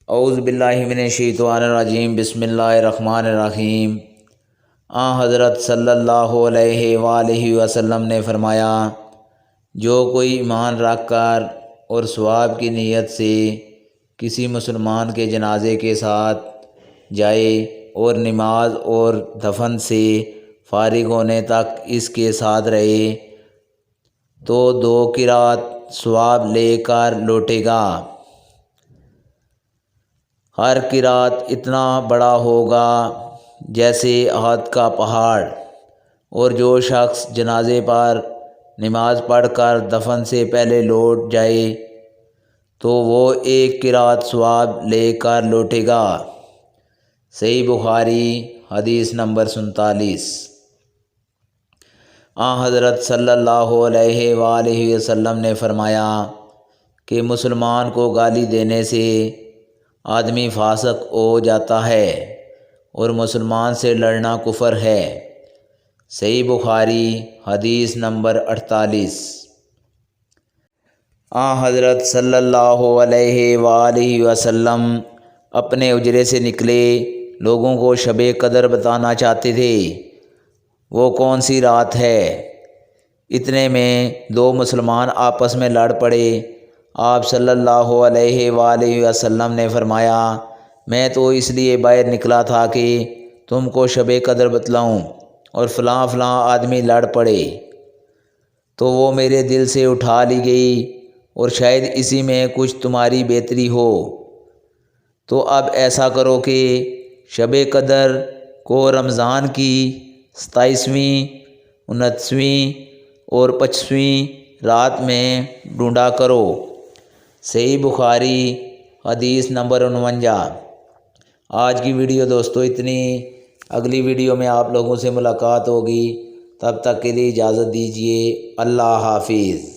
اعوذ باللہ من الشیطان الرجیم، بسم اللہ الرحمن الرحیم۔ حضرت صلی اللہ علیہ وآلہ وسلم نے فرمایا، جو کوئی ایمان رکھ کر اور ثواب کی نیت سے کسی مسلمان کے جنازے کے ساتھ جائے اور نماز اور دفن سے فارغ ہونے تک اس کے ساتھ رہے تو 2 قرات ثواب لے کر لوٹے گا۔ ہر قرات اتنا بڑا ہوگا جیسے احد کا پہاڑ، اور جو شخص جنازے پر نماز پڑھ کر دفن سے پہلے لوٹ جائے تو وہ 1 قرات ثواب لے کر لوٹے گا۔ صحیح بخاری حدیث نمبر 47۔ حضرت صلی اللہ علیہ وآلہ وسلم نے فرمایا کہ مسلمان کو گالی دینے سے آدمی فاسق ہو جاتا ہے اور مسلمان سے لڑنا کفر ہے۔ صحیح بخاری حدیث نمبر 48۔ حضرت صلی اللہ علیہ وآلہ وسلم اپنے حجرے سے نکلے، لوگوں کو شب قدر بتانا چاہتے تھے، وہ کون سی رات ہے۔ اتنے میں 2 مسلمان آپس میں لڑ پڑے۔ آپ صلی اللہ علیہ وآلہ وسلم نے فرمایا، میں تو اس لیے باہر نکلا تھا کہ تم کو شب قدر بتلاؤں، اور فلاں فلاں آدمی لڑ پڑے تو وہ میرے دل سے اٹھا لی گئی، اور شاید اسی میں کچھ تمہاری بہتری ہو۔ تو اب ایسا کرو کہ شب قدر کو رمضان کی 27ویں، 29ویں اور 25ویں رات میں ڈھونڈا کرو۔ صحیح بخاری حدیث نمبر 49۔ آج کی ویڈیو دوستو اتنی، اگلی ویڈیو میں آپ لوگوں سے ملاقات ہوگی، تب تک کے لیے اجازت دیجیے۔ اللہ حافظ۔